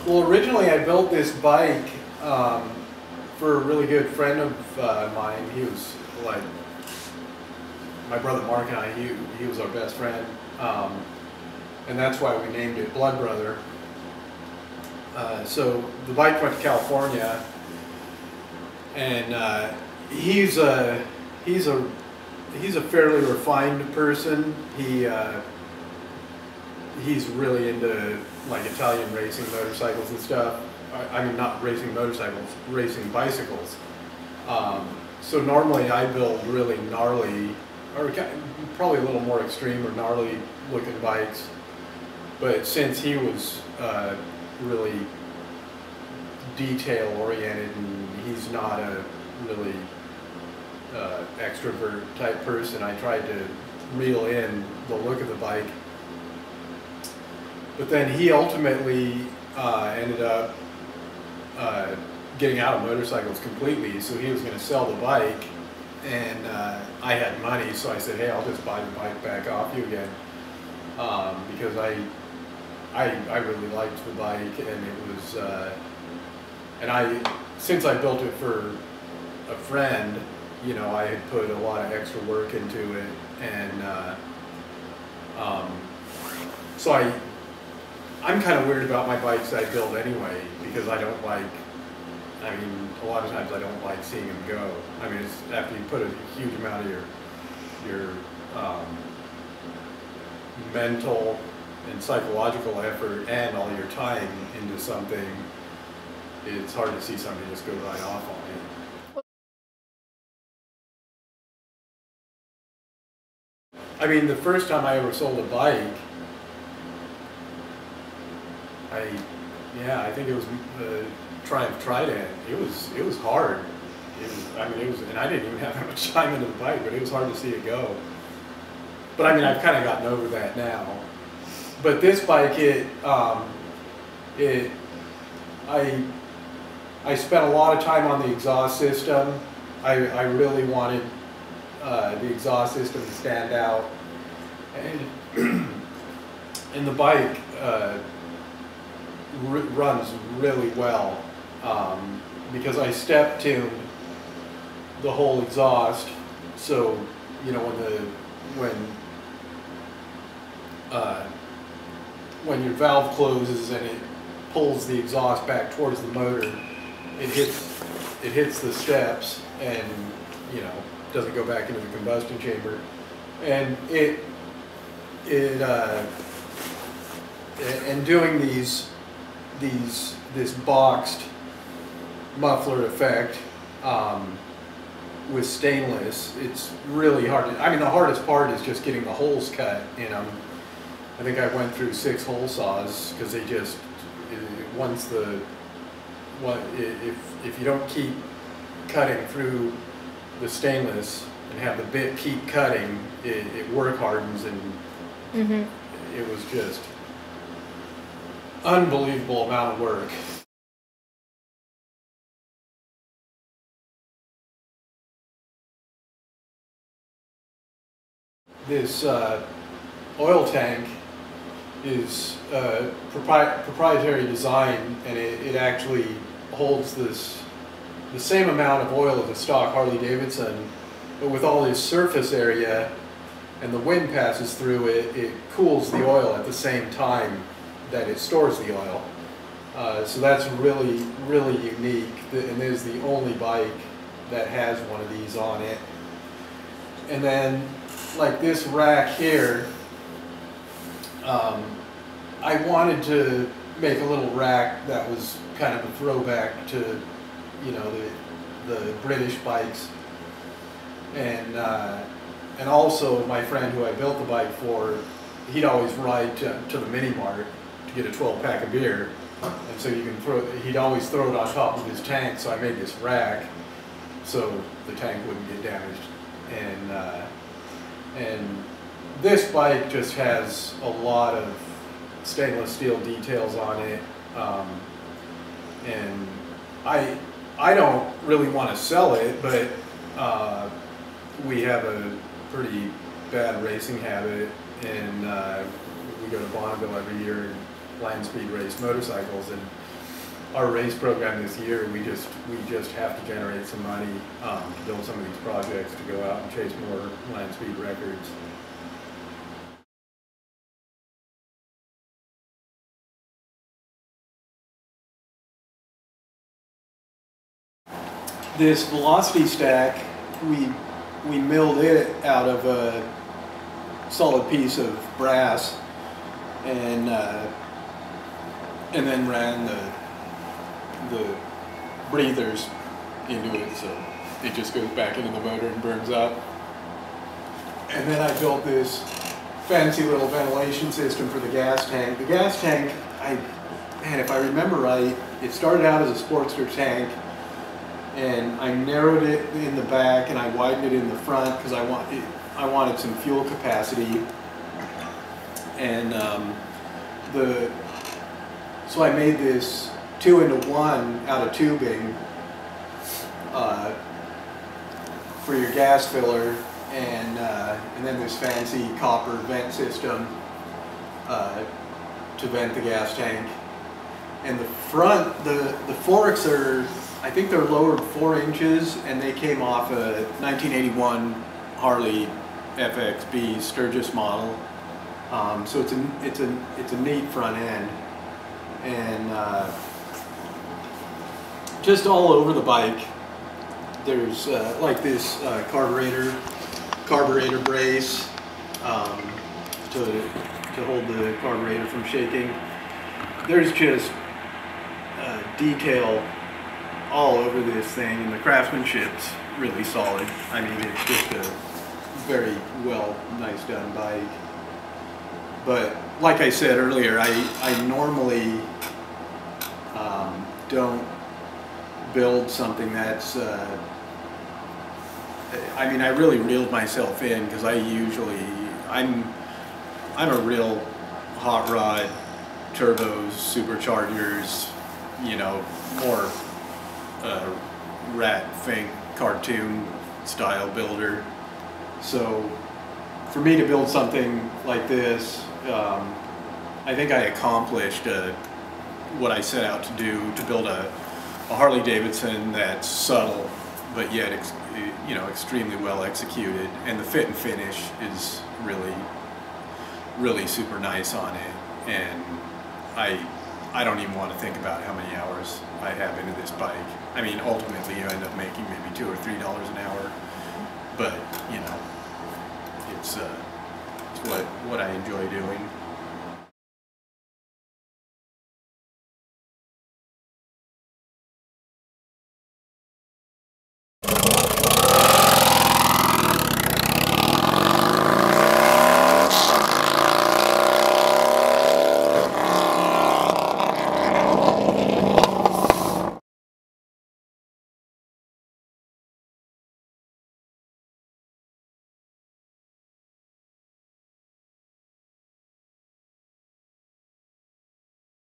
Well, originally I built this bike for a really good friend of mine. He was like my brother Mark and I. He was our best friend, and that's why we named it Blood Brother. So the bike went to California, and he's a fairly refined person. He's really into like Italian racing motorcycles and stuff. I mean, not racing motorcycles, racing bicycles. So normally I build really gnarly, or probably a little more extreme or gnarly looking bikes. But since he was really detail oriented and he's not a really extrovert type person, I tried to reel in the look of the bike. But then he ultimately ended up getting out of motorcycles completely, so he was going to sell the bike, and I had money, so I said, hey, I'll just buy the bike back off you again, because I really liked the bike, and it was, since I built it for a friend, you know, I had put a lot of extra work into it, and so I'm kind of weird about my bikes I build anyway, because I don't like, I mean, a lot of times I don't like seeing them go. I mean, it's after you put a huge amount of your mental and psychological effort and all your time into something, it's hard to see somebody just go right off on it. I mean, the first time I ever sold a bike, I think it was the Triumph Trident. It was hard. And I didn't even have that much time into the bike, but it was hard to see it go. But I mean, I've kind of gotten over that now. But this bike, I spent a lot of time on the exhaust system. I really wanted the exhaust system to stand out, and the bike runs really well, because I step tuned the whole exhaust, so you know when your valve closes and it pulls the exhaust back towards the motor, it hits the steps and, you know, doesn't go back into the combustion chamber, and and doing this boxed muffler effect with stainless, it's really hard to, I mean, the hardest part is just getting the holes cut in them. I think I went through 6 hole saws, because they just, if you don't keep cutting through the stainless and have the bit keep cutting, it work hardens, and it was just unbelievable amount of work. This oil tank is proprietary design, and it actually holds the same amount of oil as a stock Harley Davidson, but with all this surface area and the wind passes through it, it cools the oil at the same time that it stores the oil. So that's really, really unique, and it is the only bike that has one of these on it. And then, like this rack here, I wanted to make a little rack that was kind of a throwback to, you know, the British bikes, and also my friend who I built the bike for, he'd always ride to the mini mart to get a 12-pack of beer, and so he'd always throw it on top of his tank, so I made this rack so the tank wouldn't get damaged. And this bike just has a lot of stainless steel details on it, and I don't really want to sell it, but we have a pretty bad racing habit, and we go to Bonneville every year, land speed race motorcycles. And our race program this year, we just have to generate some money to build some of these projects to go out and chase more land speed records. This velocity stack, we milled it out of a solid piece of brass, and then ran the breathers into it, so it just goes back into the motor and burns up. And then I built this fancy little ventilation system for the gas tank. The gas tank, man, if I remember right, it started out as a Sportster tank, and I narrowed it in the back and I widened it in the front because I wanted some fuel capacity. And so I made this 2-in-1 out of tubing for your gas filler, and then this fancy copper vent system to vent the gas tank. And the front, the forks are, I think they're lowered 4 inches, and they came off a 1981 Harley FXB Sturgis model. So it's a neat front end, and just all over the bike there's like this carburetor brace to hold the carburetor from shaking. There's just detail all over this thing, and the craftsmanship's really solid. I mean, it's just a very nice done bike. But like I said earlier, I normally don't build something that's, I mean, I really reeled myself in because I'm a real hot rod, turbos, superchargers, you know, more rat fink cartoon style builder. So for me to build something like this, I think I accomplished what I set out to do, to build a Harley Davidson that's subtle but yet you know, extremely well executed, and the fit and finish is really super nice on it. And I don't even want to think about how many hours I have into this bike. I mean, ultimately you end up making maybe $2 or $3 an hour, but you know, it's what I enjoy doing.